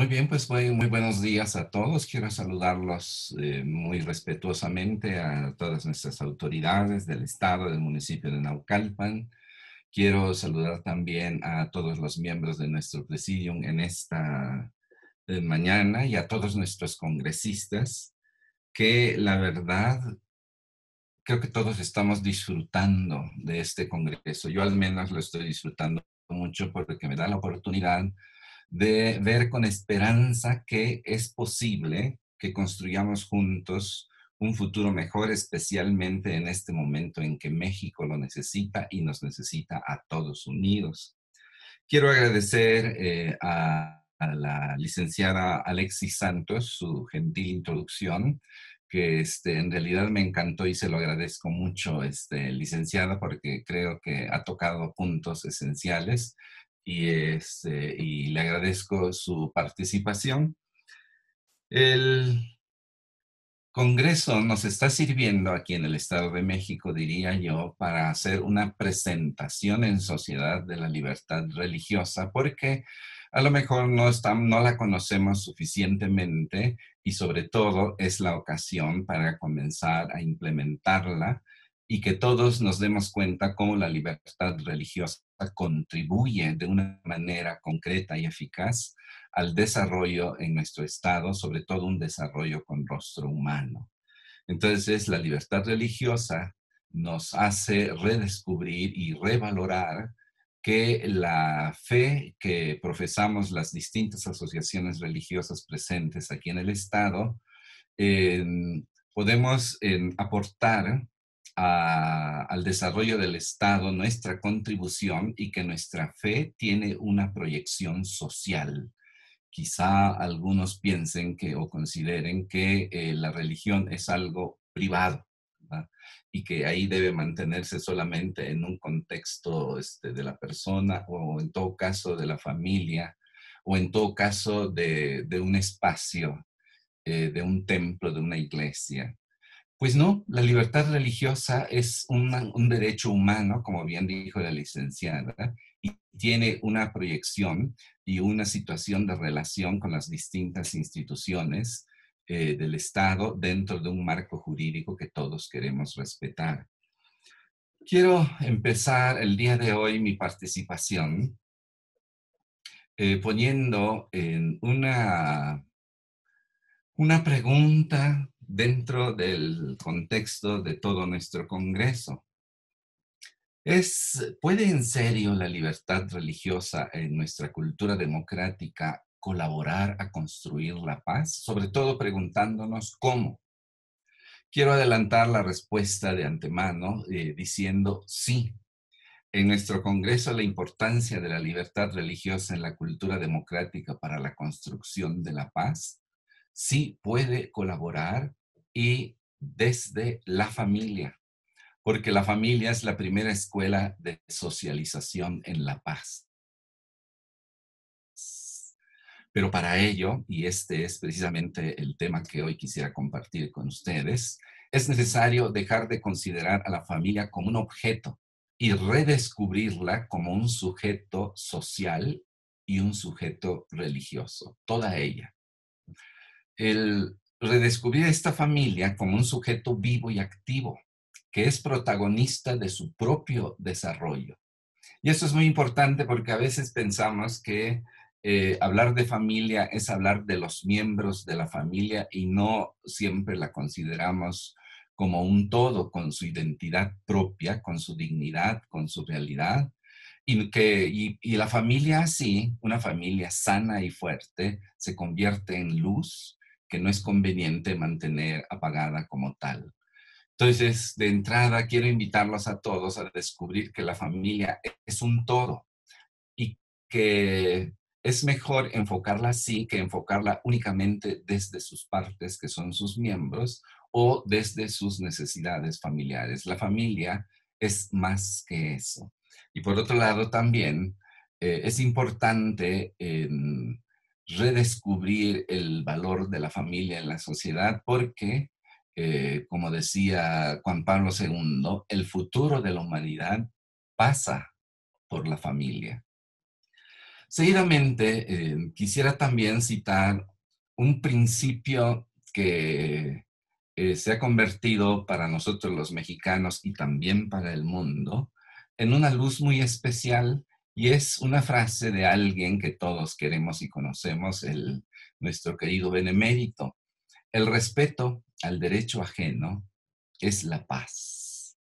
Muy bien, pues muy buenos días a todos. Quiero saludarlos muy respetuosamente a todas nuestras autoridades del estado, del municipio de Naucalpan. Quiero saludar también a todos los miembros de nuestro presidium en esta mañana y a todos nuestros congresistas, que la verdad creo que todos estamos disfrutando de este congreso. Yo al menos lo estoy disfrutando mucho porque me da la oportunidad de ver con esperanza que es posible que construyamos juntos un futuro mejor, especialmente en este momento en que México lo necesita y nos necesita a todos unidos. Quiero agradecer a la licenciada Alexis Santos su gentil introducción, que en realidad me encantó y se lo agradezco mucho, licenciada, porque creo que ha tocado puntos esenciales y le agradezco su participación. El Congreso nos está sirviendo aquí en el Estado de México, diría yo, para hacer una presentación en sociedad de la libertad religiosa, porque a lo mejor no la conocemos suficientemente y sobre todo es la ocasión para comenzar a implementarla y que todos nos demos cuenta cómo la libertad religiosa contribuye de una manera concreta y eficaz al desarrollo en nuestro estado, sobre todo un desarrollo con rostro humano. Entonces, la libertad religiosa nos hace redescubrir y revalorar que la fe que profesamos las distintas asociaciones religiosas presentes aquí en el estado, eh, podemos aportar al desarrollo del Estado nuestra contribución y que nuestra fe tiene una proyección social. Quizá algunos piensen que o consideren que la religión es algo privado, ¿verdad? Y que ahí debe mantenerse solamente en un contexto de la persona o en todo caso de la familia o en todo caso de un espacio, de un templo, de una iglesia. Pues no, la libertad religiosa es un derecho humano, como bien dijo la licenciada, y tiene una proyección y una situación de relación con las distintas instituciones del Estado dentro de un marco jurídico que todos queremos respetar. Quiero empezar el día de hoy mi participación poniendo en una pregunta dentro del contexto de todo nuestro Congreso. ¿Puede en serio la libertad religiosa en nuestra cultura democrática colaborar a construir la paz? Sobre todo preguntándonos cómo. Quiero adelantar la respuesta de antemano diciendo sí. En nuestro Congreso, la importancia de la libertad religiosa en la cultura democrática para la construcción de la paz sí puede colaborar y desde la familia, porque la familia es la primera escuela de socialización en la paz. Pero para ello, y este es precisamente el tema que hoy quisiera compartir con ustedes, es necesario dejar de considerar a la familia como un objeto y redescubrirla como un sujeto social y un sujeto religioso, toda ella. El redescubrir esta familia como un sujeto vivo y activo, que es protagonista de su propio desarrollo. Y esto es muy importante porque a veces pensamos que hablar de familia es hablar de los miembros de la familia y no siempre la consideramos como un todo, con su identidad propia, con su dignidad, con su realidad. Y la familia así, una familia sana y fuerte, se convierte en luz que no es conveniente mantener apagada como tal. Entonces, de entrada, quiero invitarlos a todos a descubrir que la familia es un todo y que es mejor enfocarla así que enfocarla únicamente desde sus partes, que son sus miembros, o desde sus necesidades familiares. La familia es más que eso. Y por otro lado, también es importante redescubrir el valor de la familia en la sociedad porque como decía Juan Pablo II, el futuro de la humanidad pasa por la familia. Seguidamente, quisiera también citar un principio que se ha convertido para nosotros los mexicanos y también para el mundo en una luz muy especial, y es una frase de alguien que todos queremos y conocemos, nuestro querido Benemérito: el respeto al derecho ajeno es la paz.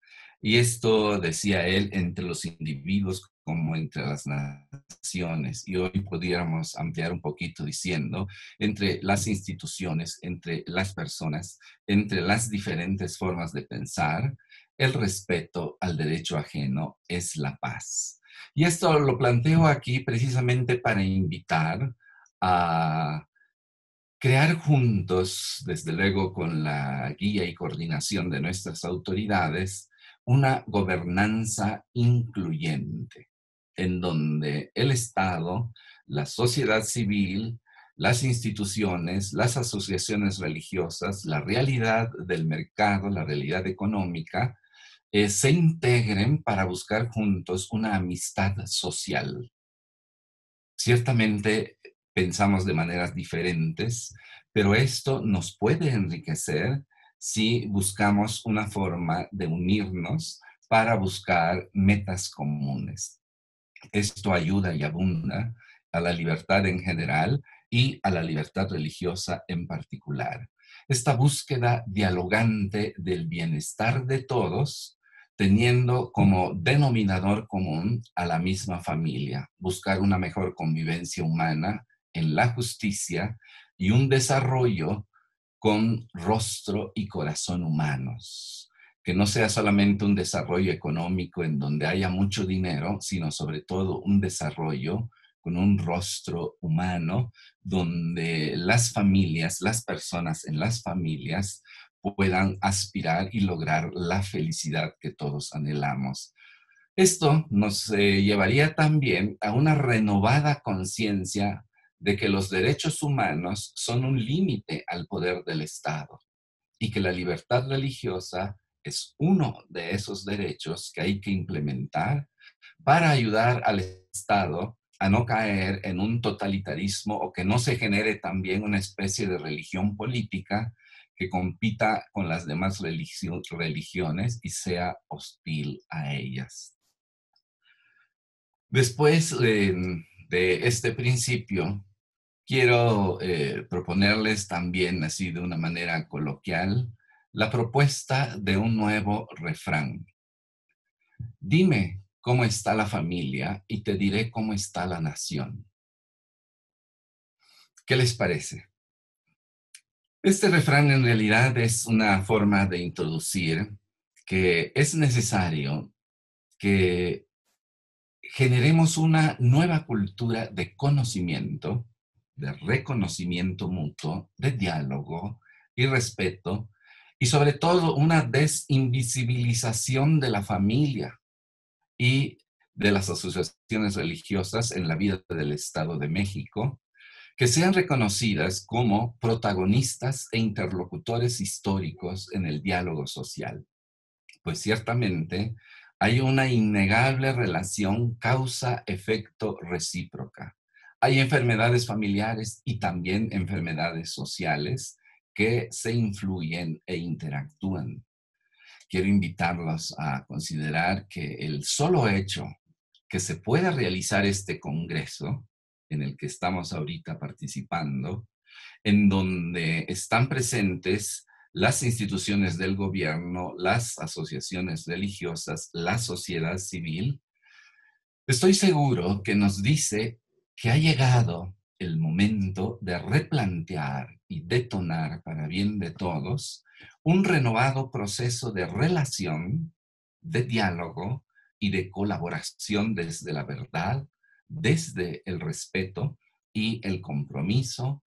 Y esto, decía él, entre los individuos como entre las naciones. Y hoy pudiéramos ampliar un poquito diciendo, entre las instituciones, entre las personas, entre las diferentes formas de pensar, el respeto al derecho ajeno es la paz. Y esto lo planteo aquí precisamente para invitar a crear juntos, desde luego con la guía y coordinación de nuestras autoridades, una gobernanza incluyente, en donde el Estado, la sociedad civil, las instituciones, las asociaciones religiosas, la realidad del mercado, la realidad económica, se integren para buscar juntos una amistad social. Ciertamente pensamos de maneras diferentes, pero esto nos puede enriquecer si buscamos una forma de unirnos para buscar metas comunes. Esto ayuda y abunda a la libertad en general y a la libertad religiosa en particular. Esta búsqueda dialogante del bienestar de todos, teniendo como denominador común a la misma familia, buscar una mejor convivencia humana en la justicia y un desarrollo con rostro y corazón humanos, que no sea solamente un desarrollo económico en donde haya mucho dinero, sino sobre todo un desarrollo con un rostro humano, donde las familias, las personas en las familias puedan aspirar y lograr la felicidad que todos anhelamos. Esto nos llevaría también a una renovada conciencia de que los derechos humanos son un límite al poder del Estado y que la libertad religiosa es uno de esos derechos que hay que implementar para ayudar al Estado a no caer en un totalitarismo o que no se genere también una especie de religión política que compita con las demás religiones y sea hostil a ellas. Después de este principio, quiero proponerles también, así de una manera coloquial, la propuesta de un nuevo refrán. Dime cómo está la familia y te diré cómo está la nación. ¿Qué les parece? Este refrán en realidad es una forma de introducir que es necesario que generemos una nueva cultura de conocimiento, de reconocimiento mutuo, de diálogo y respeto, y sobre todo una desinvisibilización de la familia y de las asociaciones religiosas en la vida del Estado de México, que sean reconocidas como protagonistas e interlocutores históricos en el diálogo social. Pues ciertamente hay una innegable relación causa-efecto recíproca. Hay enfermedades familiares y también enfermedades sociales que se influyen e interactúan. Quiero invitarlos a considerar que el solo hecho que se pueda realizar este congreso en el que estamos ahorita participando, en donde están presentes las instituciones del gobierno, las asociaciones religiosas, la sociedad civil, estoy seguro que nos dice que ha llegado el momento de replantear y detonar para bien de todos un renovado proceso de relación, de diálogo y de colaboración desde la verdad, desde el respeto y el compromiso.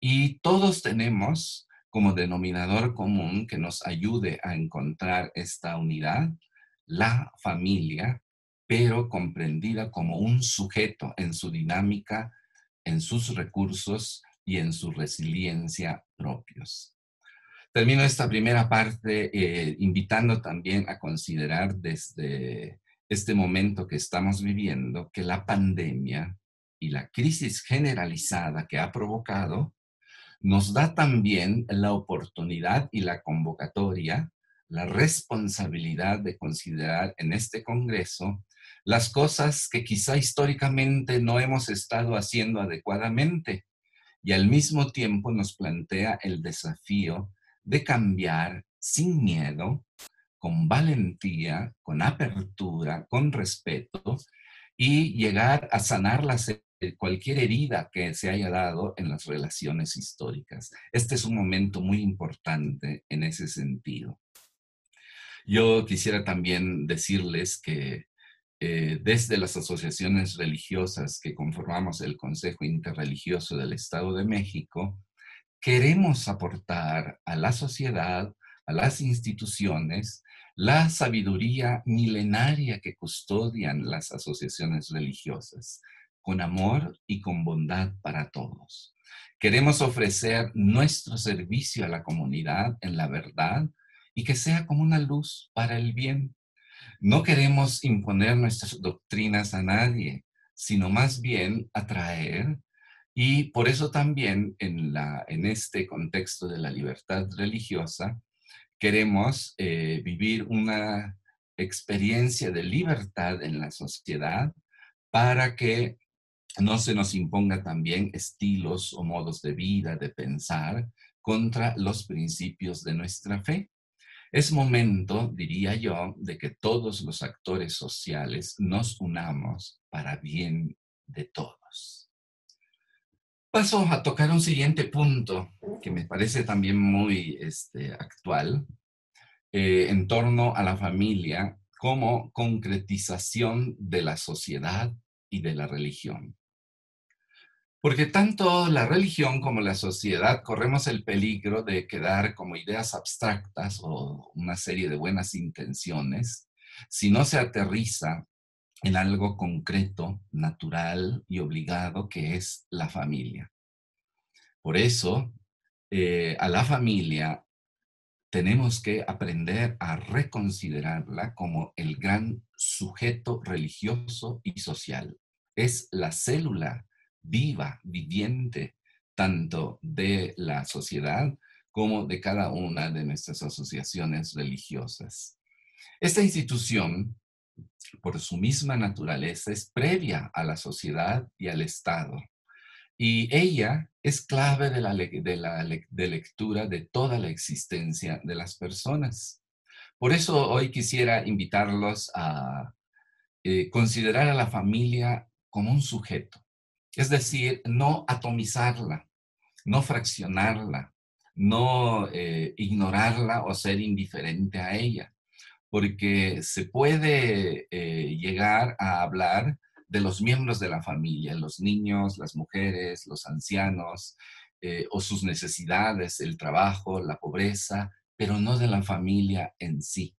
Y todos tenemos como denominador común que nos ayude a encontrar esta unidad, la familia, pero comprendida como un sujeto en su dinámica, en sus recursos y en su resiliencia propios. Termino esta primera parte invitando también a considerar desde este momento que estamos viviendo que la pandemia y la crisis generalizada que ha provocado, nos da también la oportunidad y la convocatoria, la responsabilidad de considerar en este Congreso las cosas que quizá históricamente no hemos estado haciendo adecuadamente, y al mismo tiempo nos plantea el desafío de cambiar sin miedo, con valentía, con apertura, con respeto, y llegar a sanar cualquier herida que se haya dado en las relaciones históricas. Este es un momento muy importante en ese sentido. Yo quisiera también decirles que desde las asociaciones religiosas que conformamos el Consejo Interreligioso del Estado de México, queremos aportar a la sociedad, a las instituciones, la sabiduría milenaria que custodian las asociaciones religiosas, con amor y con bondad para todos. Queremos ofrecer nuestro servicio a la comunidad en la verdad y que sea como una luz para el bien. No queremos imponer nuestras doctrinas a nadie, sino más bien atraer, y por eso también en este contexto de la libertad religiosa queremos vivir una experiencia de libertad en la sociedad para que no se nos imponga también estilos o modos de vida, de pensar contra los principios de nuestra fe. Es momento, diría yo, de que todos los actores sociales nos unamos para bien de todos. Paso a tocar un siguiente punto que me parece también muy actual, en torno a la familia como concretización de la sociedad y de la religión. Porque tanto la religión como la sociedad corremos el peligro de quedar como ideas abstractas o una serie de buenas intenciones si no se aterriza en algo concreto, natural y obligado que es la familia. Por eso, a la familia tenemos que aprender a reconsiderarla como el gran sujeto religioso y social. Es la célula viva, viviente, tanto de la sociedad como de cada una de nuestras asociaciones religiosas. Esta institución, por su misma naturaleza, es previa a la sociedad y al Estado. Y ella es clave de lectura de toda la existencia de las personas. Por eso hoy quisiera invitarlos a considerar a la familia como un sujeto. Es decir, no atomizarla, no fraccionarla, no ignorarla o ser indiferente a ella, porque se puede llegar a hablar de los miembros de la familia, los niños, las mujeres, los ancianos, o sus necesidades, el trabajo, la pobreza, pero no de la familia en sí.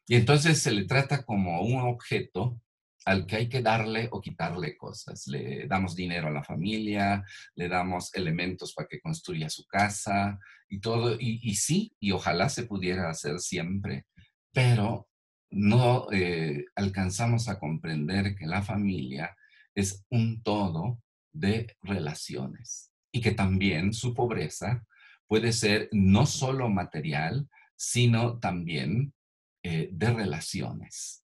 Y entonces se le trata como un objeto al que hay que darle o quitarle cosas. Le damos dinero a la familia, le damos elementos para que construya su casa y todo. Y sí, y ojalá se pudiera hacer siempre, pero no alcanzamos a comprender que la familia es un todo de relaciones y que también su pobreza puede ser no solo material, sino también de relaciones.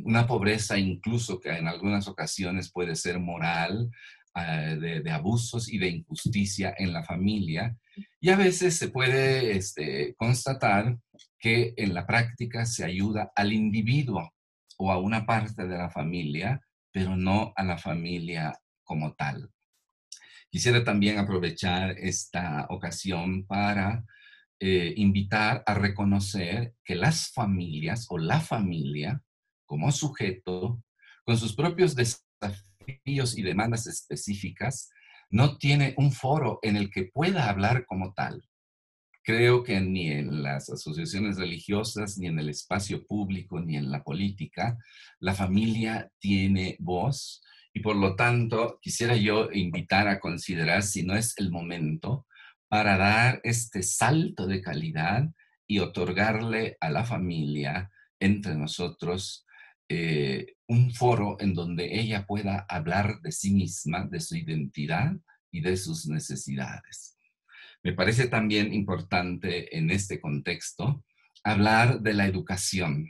Una pobreza incluso que en algunas ocasiones puede ser moral, de abusos y de injusticia en la familia. Y a veces se puede constatar que en la práctica se ayuda al individuo o a una parte de la familia, pero no a la familia como tal. Quisiera también aprovechar esta ocasión para invitar a reconocer que las familias o la familia como sujeto, con sus propios desafíos y demandas específicas, no tiene un foro en el que pueda hablar como tal. Creo que ni en las asociaciones religiosas, ni en el espacio público, ni en la política, la familia tiene voz y por lo tanto quisiera yo invitar a considerar si no es el momento para dar este salto de calidad y otorgarle a la familia entre nosotros un foro en donde ella pueda hablar de sí misma, de su identidad y de sus necesidades. Me parece también importante en este contexto hablar de la educación.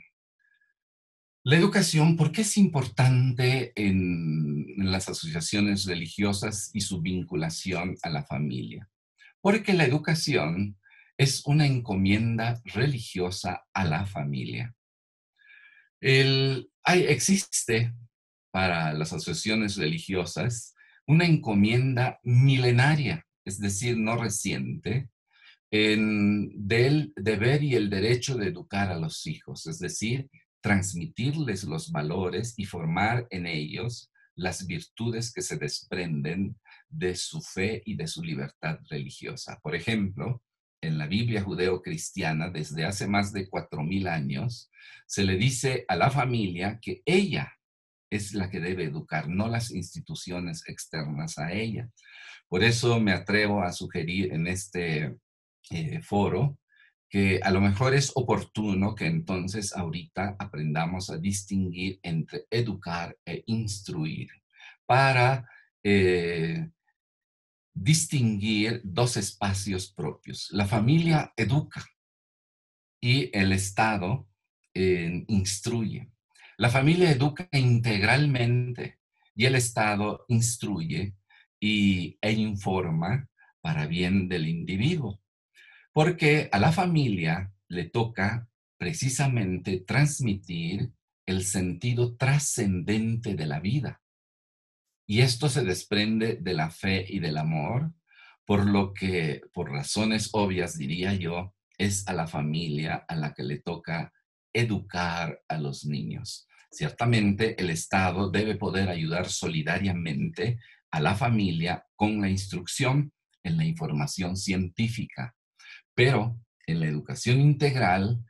La educación, ¿por qué es importante en las asociaciones religiosas y su vinculación a la familia? Porque la educación es una encomienda religiosa a la familia. Existe para las asociaciones religiosas una encomienda milenaria, es decir, no reciente, del deber y el derecho de educar a los hijos, es decir, transmitirles los valores y formar en ellos las virtudes que se desprenden de su fe y de su libertad religiosa. Por ejemplo, en la Biblia judeo-cristiana, desde hace más de 4000 años, se le dice a la familia que ella es la que debe educar, no las instituciones externas a ella. Por eso me atrevo a sugerir en este foro que a lo mejor es oportuno que entonces ahorita aprendamos a distinguir entre educar e instruir para distinguir dos espacios propios. La familia educa y el Estado instruye. La familia educa integralmente y el Estado instruye e informa para bien del individuo. Porque a la familia le toca precisamente transmitir el sentido trascendente de la vida. Y esto se desprende de la fe y del amor, por lo que, por razones obvias, diría yo, es a la familia a la que le toca educar a los niños. Ciertamente, el Estado debe poder ayudar solidariamente a la familia con la instrucción en la información científica, pero en la educación integral,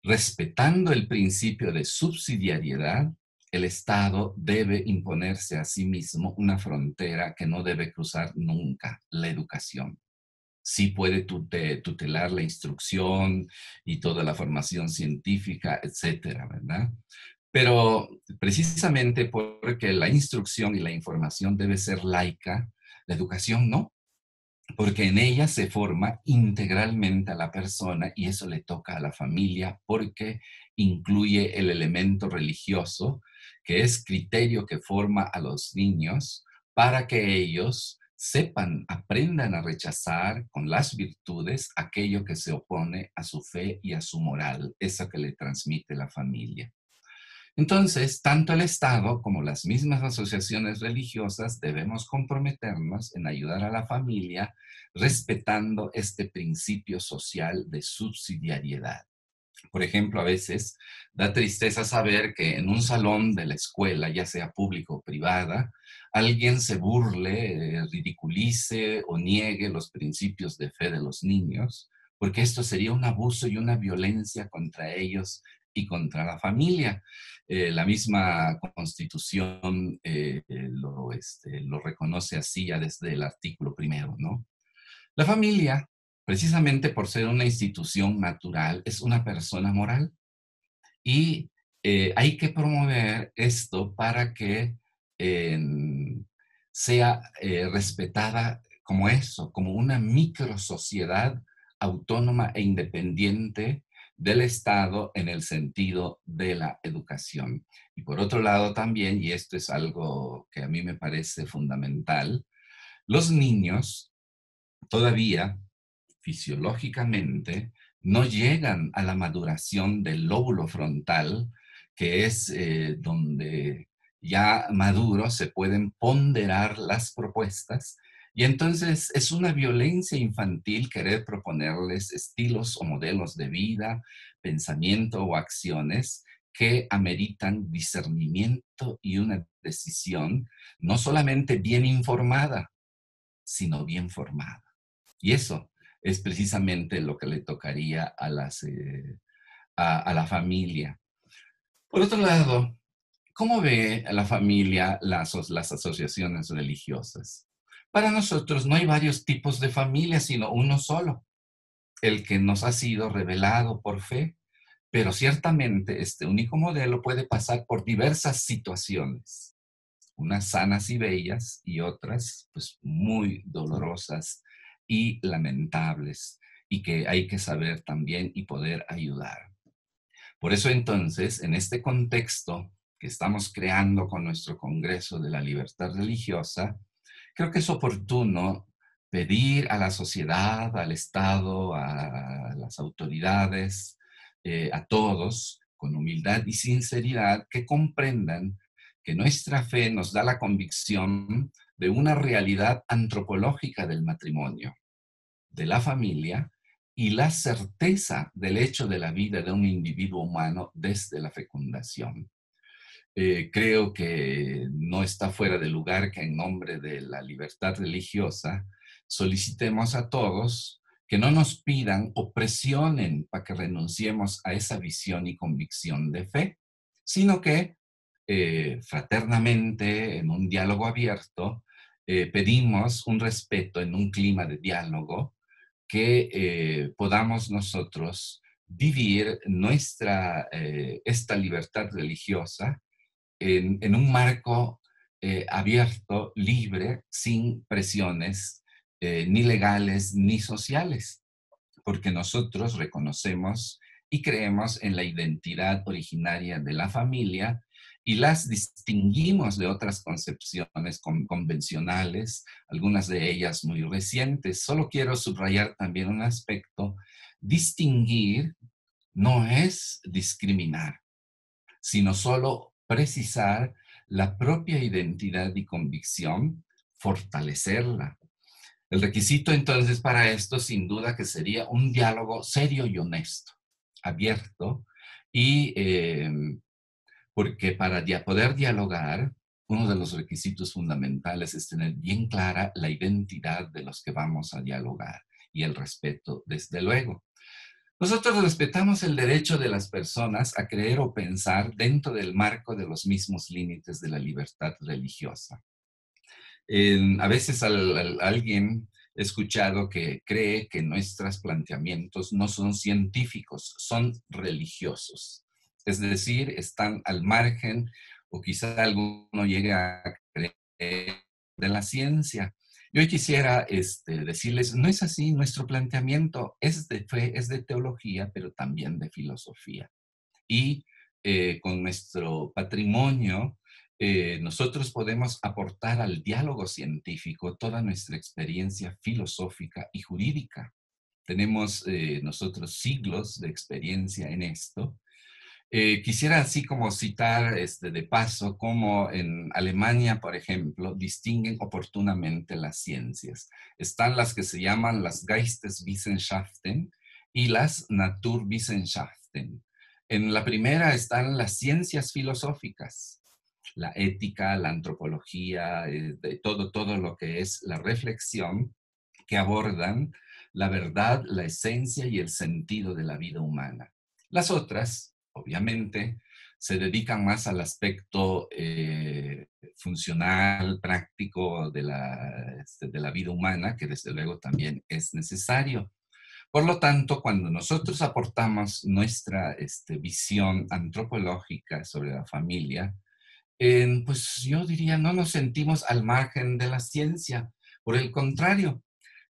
respetando el principio de subsidiariedad, el Estado debe imponerse a sí mismo una frontera que no debe cruzar nunca: la educación. Sí puede tutelar la instrucción y toda la formación científica, etcétera, ¿verdad? Pero precisamente porque la instrucción y la información debe ser laica, la educación no, porque en ella se forma integralmente a la persona y eso le toca a la familia porque incluye el elemento religioso, que es criterio que forma a los niños para que ellos sepan, aprendan a rechazar con las virtudes aquello que se opone a su fe y a su moral, eso que le transmite la familia. Entonces, tanto el Estado como las mismas asociaciones religiosas debemos comprometernos en ayudar a la familia respetando este principio social de subsidiariedad. Por ejemplo, a veces da tristeza saber que en un salón de la escuela, ya sea pública o privada, alguien se burle, ridiculice o niegue los principios de fe de los niños, porque esto sería un abuso y una violencia contra ellos y contra la familia. La misma Constitución lo reconoce así ya desde el artículo primero, ¿no? La familia, precisamente por ser una institución natural, es una persona moral y hay que promover esto para que eh, sea respetada como eso, como una microsociedad autónoma e independiente del Estado en el sentido de la educación. Y por otro lado también, y esto es algo que a mí me parece fundamental, los niños todavía fisiológicamente no llegan a la maduración del lóbulo frontal, que es donde ya maduros se pueden ponderar las propuestas. Y entonces es una violencia infantil querer proponerles estilos o modelos de vida, pensamiento o acciones que ameritan discernimiento y una decisión no solamente bien informada, sino bien formada. Y eso es precisamente lo que le tocaría a la familia. Por otro lado, ¿cómo ve a la familia las asociaciones religiosas? Para nosotros no hay varios tipos de familia, sino uno solo, el que nos ha sido revelado por fe. Pero ciertamente este único modelo puede pasar por diversas situaciones, unas sanas y bellas y otras pues muy dolorosas y lamentables, y que hay que saber también y poder ayudar. Por eso entonces, en este contexto que estamos creando con nuestro Congreso de la Libertad Religiosa, creo que es oportuno pedir a la sociedad, al Estado, a las autoridades, a todos, con humildad y sinceridad, que comprendan que nuestra fe nos da la convicción de una realidad antropológica del matrimonio, de la familia y la certeza del hecho de la vida de un individuo humano desde la fecundación. Creo que no está fuera de lugar que en nombre de la libertad religiosa solicitemos a todos que no nos pidan o presionen para que renunciemos a esa visión y convicción de fe, sino que fraternamente, en un diálogo abierto, pedimos un respeto en un clima de diálogo, que podamos nosotros vivir esta libertad religiosa en un marco abierto, libre, sin presiones ni legales ni sociales, porque nosotros reconocemos y creemos en la identidad originaria de la familia y las distinguimos de otras concepciones convencionales, algunas de ellas muy recientes. Solo quiero subrayar también un aspecto: distinguir no es discriminar, sino solo precisar la propia identidad y convicción, fortalecerla. El requisito entonces para esto, sin duda, que sería un diálogo serio y honesto, abierto, y porque para poder dialogar, uno de los requisitos fundamentales es tener bien clara la identidad de los que vamos a dialogar y el respeto, desde luego. Nosotros respetamos el derecho de las personas a creer o pensar dentro del marco de los mismos límites de la libertad religiosa. A veces alguien he escuchado que cree que nuestros planteamientos no son científicos, son religiosos. Es decir, están al margen, o quizá alguno llegue a creer, de la ciencia. Yo quisiera decirles, no es así. Nuestro planteamiento es de fe, es de teología, pero también de filosofía. Y con nuestro patrimonio, nosotros podemos aportar al diálogo científico toda nuestra experiencia filosófica y jurídica. Tenemos nosotros siglos de experiencia en esto. Quisiera así como citar de paso cómo en Alemania, por ejemplo, distinguen oportunamente las ciencias. Están las que se llaman las Geisteswissenschaften y las Naturwissenschaften. En la primera están las ciencias filosóficas, la ética, la antropología, de todo lo que es la reflexión, que abordan la verdad, la esencia y el sentido de la vida humana. Las otras, obviamente, se dedican más al aspecto funcional, práctico de la vida humana, que desde luego también es necesario. Por lo tanto, cuando nosotros aportamos nuestra visión antropológica sobre la familia, pues yo diría, no nos sentimos al margen de la ciencia. Por el contrario,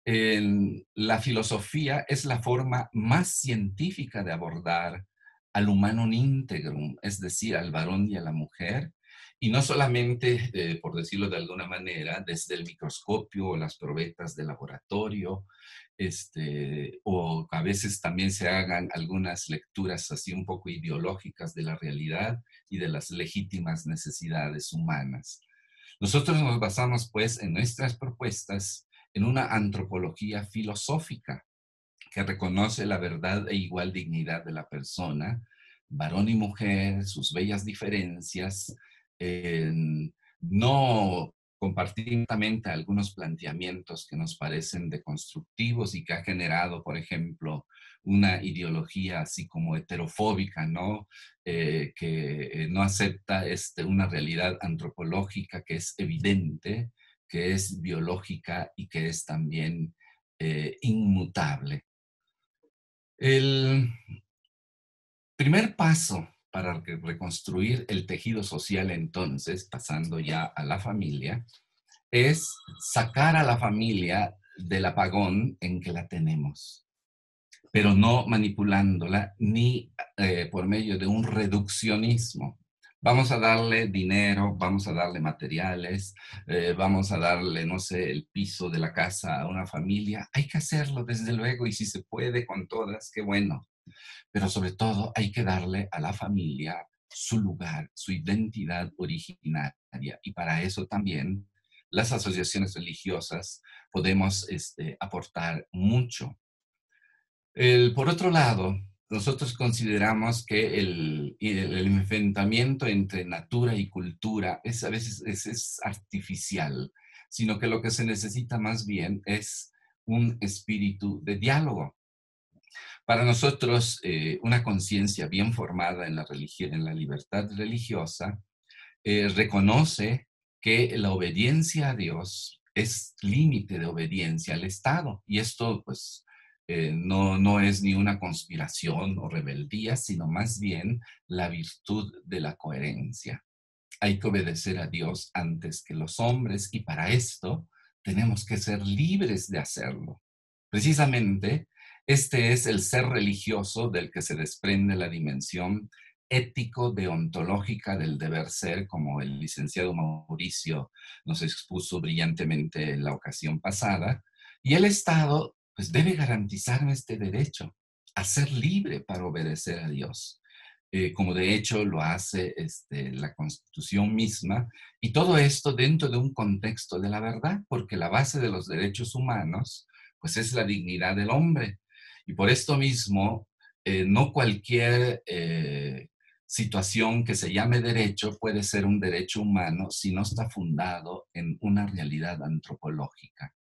la filosofía es la forma más científica de abordar al humanum integrum, es decir, al varón y a la mujer, y no solamente, por decirlo de alguna manera, desde el microscopio o las probetas de laboratorio, o a veces también se hagan algunas lecturas así un poco ideológicas de la realidad y de las legítimas necesidades humanas. Nosotros nos basamos, pues, en nuestras propuestas en una antropología filosófica que reconoce la verdad e igual dignidad de la persona, varón y mujer, sus bellas diferencias, eh, no compartir también algunos planteamientos que nos parecen deconstructivos y que ha generado, por ejemplo, una ideología así como heterofóbica, ¿no? Que no acepta una realidad antropológica que es evidente, que es biológica y que es también inmutable. El, Primer paso para reconstruir el tejido social entonces, pasando ya a la familia, es sacar a la familia del apagón en que la tenemos, pero no manipulándola ni por medio de un reduccionismo. Vamos a darle dinero, vamos a darle materiales, vamos a darle, no sé, el piso de la casa a una familia. Hay que hacerlo, desde luego, y si se puede con todas, qué bueno. Pero sobre todo hay que darle a la familia su lugar, su identidad originaria. Y para eso también las asociaciones religiosas podemos aportar mucho. Por otro lado, nosotros consideramos que el enfrentamiento entre natura y cultura es a veces es artificial, sino que lo que se necesita más bien es un espíritu de diálogo. Para nosotros, una conciencia bien formada en la religión, en la libertad religiosa, reconoce que la obediencia a Dios es límite de obediencia al Estado. Y esto, pues, no es ni una conspiración o rebeldía, sino más bien la virtud de la coherencia. Hay que obedecer a Dios antes que los hombres y para esto tenemos que ser libres de hacerlo. Precisamente, este es el ser religioso del que se desprende la dimensión ético-deontológica del deber ser, como el licenciado Mauricio nos expuso brillantemente en la ocasión pasada, y el Estado pues debe garantizarme este derecho a ser libre para obedecer a Dios, como de hecho lo hace la Constitución misma, y todo esto dentro de un contexto de la verdad, porque la base de los derechos humanos pues es la dignidad del hombre. Y por esto mismo, no cualquier situación que se llame derecho puede ser un derecho humano si no está fundado en una realidad antropológica.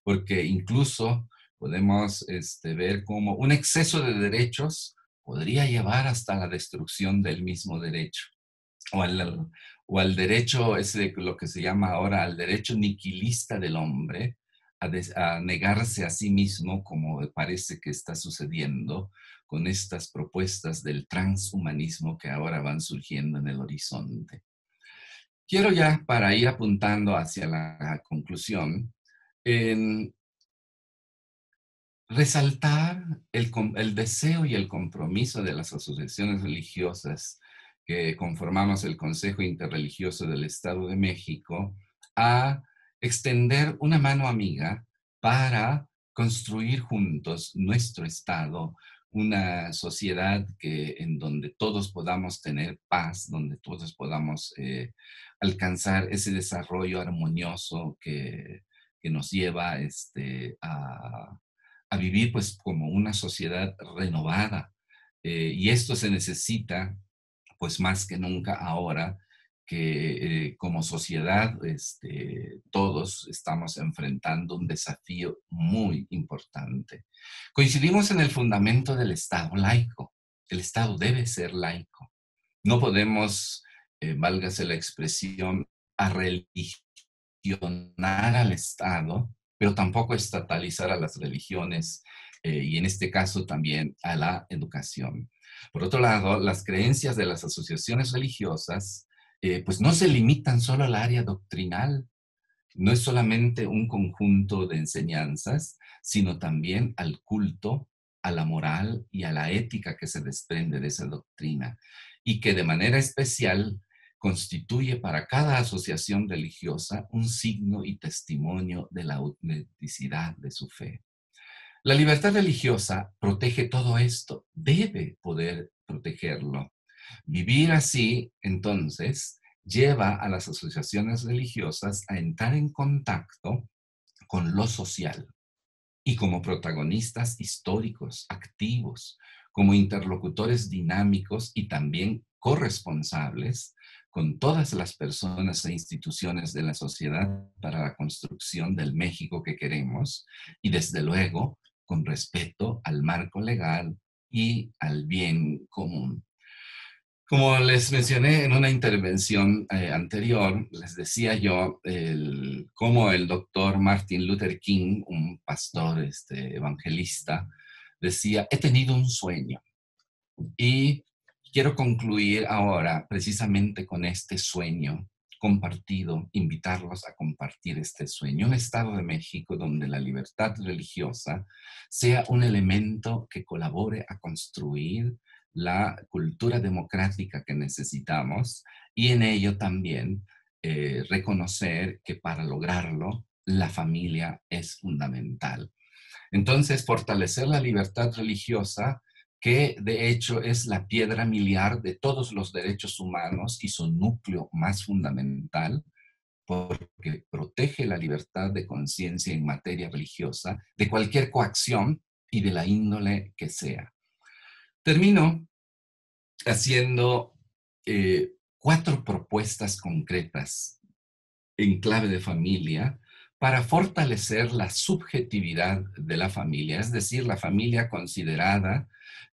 Porque incluso podemos ver cómo un exceso de derechos podría llevar hasta la destrucción del mismo derecho o al derecho, es lo que se llama ahora, al derecho niquilista del hombre, a negarse a sí mismo, como parece que está sucediendo con estas propuestas del transhumanismo que ahora van surgiendo en el horizonte. Quiero ya, para ir apuntando hacia la conclusión, en resaltar el deseo y el compromiso de las asociaciones religiosas que conformamos el Consejo Interreligioso del Estado de México a extender una mano amiga para construir juntos nuestro Estado, una sociedad en donde todos podamos tener paz, donde todos podamos alcanzar ese desarrollo armonioso que nos lleva a vivir pues como una sociedad renovada. Y esto se necesita pues más que nunca ahora que como sociedad todos estamos enfrentando un desafío muy importante. Coincidimos en el fundamento del Estado laico. El Estado debe ser laico. No podemos, válgase la expresión, arreligionar al Estado, pero tampoco estatalizar a las religiones y en este caso también a la educación. Por otro lado, las creencias de las asociaciones religiosas pues no se limitan solo al área doctrinal, no es solamente un conjunto de enseñanzas, sino también al culto, a la moral y a la ética que se desprende de esa doctrina y que de manera especial constituye para cada asociación religiosa un signo y testimonio de la autenticidad de su fe. La libertad religiosa protege todo esto, debe poder protegerlo. Vivir así, entonces, lleva a las asociaciones religiosas a entrar en contacto con lo social y como protagonistas históricos, activos, como interlocutores dinámicos y también corresponsables con todas las personas e instituciones de la sociedad para la construcción del México que queremos y desde luego con respeto al marco legal y al bien común. Como les mencioné en una intervención anterior, les decía yo cómo el doctor Martin Luther King, un pastor evangelista, decía, he tenido un sueño y quiero concluir ahora precisamente con este sueño compartido, invitarlos a compartir este sueño, un Estado de México donde la libertad religiosa sea un elemento que colabore a construir la cultura democrática que necesitamos y en ello también reconocer que para lograrlo la familia es fundamental. Entonces, fortalecer la libertad religiosa, que de hecho es la piedra miliar de todos los derechos humanos y su núcleo más fundamental, porque protege la libertad de conciencia en materia religiosa de cualquier coacción y de la índole que sea. Termino haciendo 4 propuestas concretas en clave de familia para fortalecer la subjetividad de la familia, es decir, la familia considerada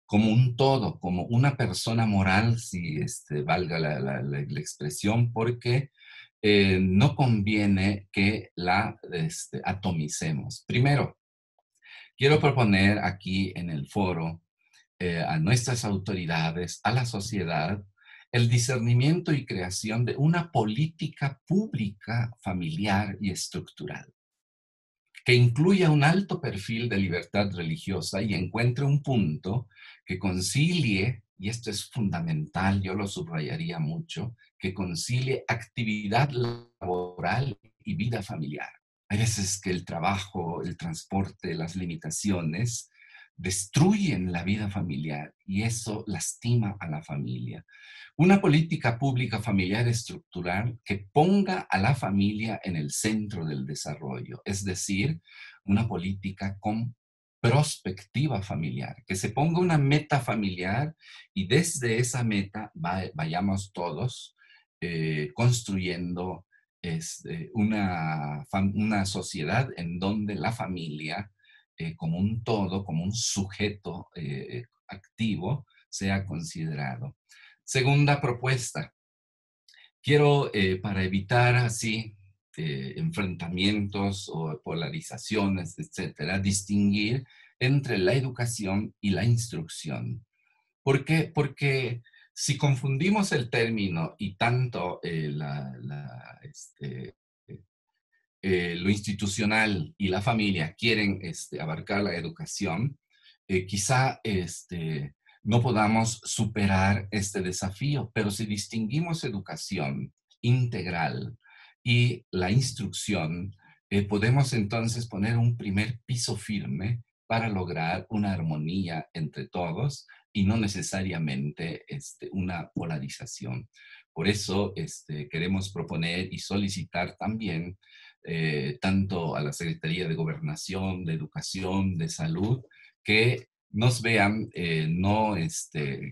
como un todo, como una persona moral, si valga la expresión, porque no conviene que la atomicemos. Primero, quiero proponer aquí en el foro a nuestras autoridades, a la sociedad, el discernimiento y creación de una política pública familiar y estructural, que incluya un alto perfil de libertad religiosa y encuentre un punto que concilie, y esto es fundamental, yo lo subrayaría mucho, que concilie actividad laboral y vida familiar. Hay veces que el trabajo, el transporte, las limitaciones destruyen la vida familiar y eso lastima a la familia. Una política pública familiar estructural que ponga a la familia en el centro del desarrollo, es decir, una política con prospectiva familiar, que se ponga una meta familiar y desde esa meta vayamos todos construyendo una sociedad en donde la familia, como un todo, como un sujeto activo, sea considerado. Segunda propuesta, quiero, para evitar así enfrentamientos o polarizaciones, etcétera, distinguir entre la educación y la instrucción. ¿Por qué? Porque si confundimos el término y tanto lo institucional y la familia quieren abarcar la educación, quizá no podamos superar este desafío, pero si distinguimos educación integral y la instrucción, podemos entonces poner un primer piso firme para lograr una armonía entre todos y no necesariamente una polarización. Por eso queremos proponer y solicitar también tanto a la Secretaría de Gobernación, de Educación, de Salud, que nos vean, no,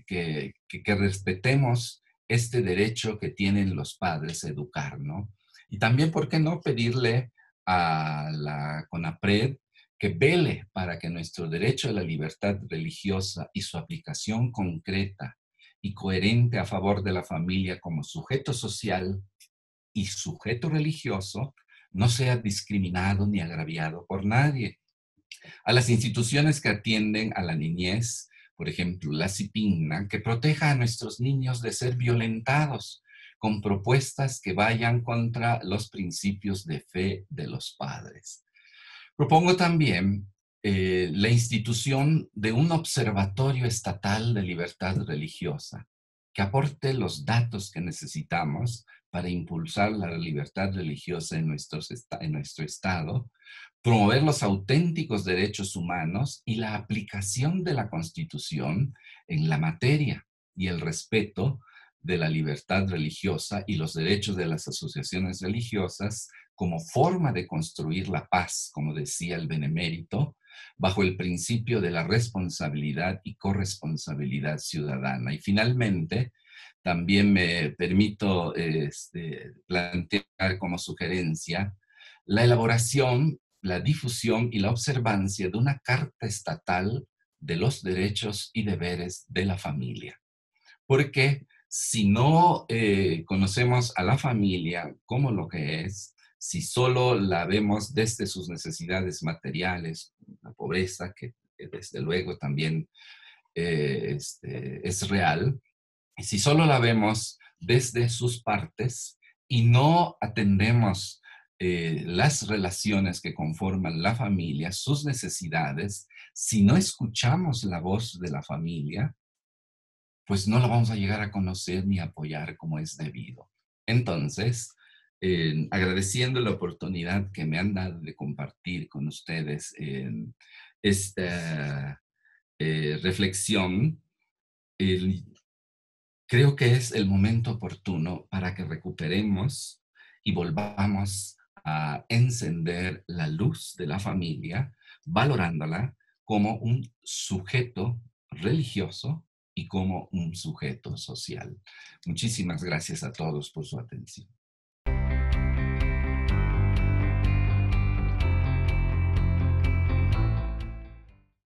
que respetemos este derecho que tienen los padres a educar, ¿no? Y también, ¿por qué no pedirle a la CONAPRED que vele para que nuestro derecho a la libertad religiosa y su aplicación concreta y coherente a favor de la familia como sujeto social y sujeto religioso no sea discriminado ni agraviado por nadie? A las instituciones que atienden a la niñez, por ejemplo, la CIPINA, que proteja a nuestros niños de ser violentados con propuestas que vayan contra los principios de fe de los padres. Propongo también la institución de un observatorio estatal de libertad religiosa que aporte los datos que necesitamos para impulsar la libertad religiosa en nuestro Estado, promover los auténticos derechos humanos y la aplicación de la Constitución en la materia y el respeto de la libertad religiosa y los derechos de las asociaciones religiosas como forma de construir la paz, como decía el Benemérito, bajo el principio de la responsabilidad y corresponsabilidad ciudadana. Y finalmente, también me permito plantear como sugerencia la elaboración, la difusión y la observancia de una Carta Estatal de los Derechos y Deberes de la Familia. Porque si no conocemos a la familia como lo que es, si solo la vemos desde sus necesidades materiales, la pobreza, que desde luego también es real, Y si solo la vemos desde sus partes y no atendemos las relaciones que conforman la familia, sus necesidades, si no escuchamos la voz de la familia, pues no la vamos a llegar a conocer ni apoyar como es debido. Entonces, agradeciendo la oportunidad que me han dado de compartir con ustedes esta reflexión, el- creo que es el momento oportuno para que recuperemos y volvamos a encender la luz de la familia, valorándola como un sujeto religioso y como un sujeto social. Muchísimas gracias a todos por su atención.